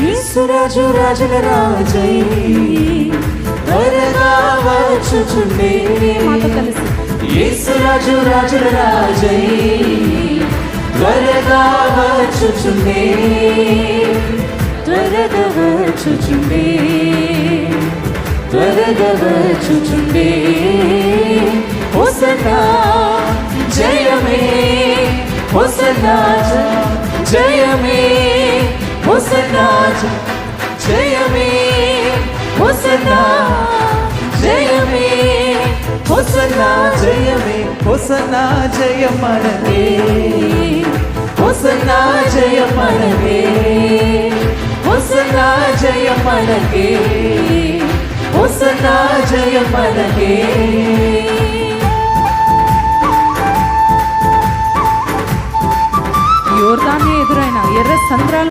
యేసురాజు రాజుల రాజై త్వరగా వచ్చుచుండే. మాతో కలిసి యేసురాజు రాజుల రాజై త్వరగా వచ్చుచుండే. త్వరగా వచ్చుచుండే. త్వరగా వచ్చుచుండే. హోసన్నా జయమే, హోసన్నా జయమే, హోసన్నా జయమే, హోసన్నా జయమే, హోసన్నా జయమే, హోసన్నా జయమనవే, హోసన్నా జయమనవే, హోసన్నా జయమనవే, హోసన్నా జయమనవే. యోర్దాను ఎదురైన ఎర్ర సంద్రాలు